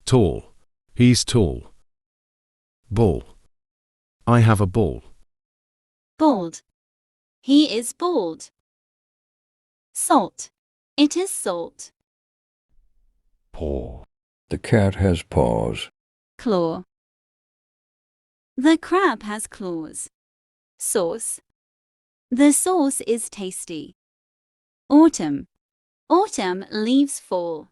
Tall. He's tall. Ball. I have a ball. Bald. He is bald. Salt. It is salt. Paw. The cat has paws. Claw. The crab has claws. Sauce. The sauce is tasty. Autumn. Autumn leaves fall.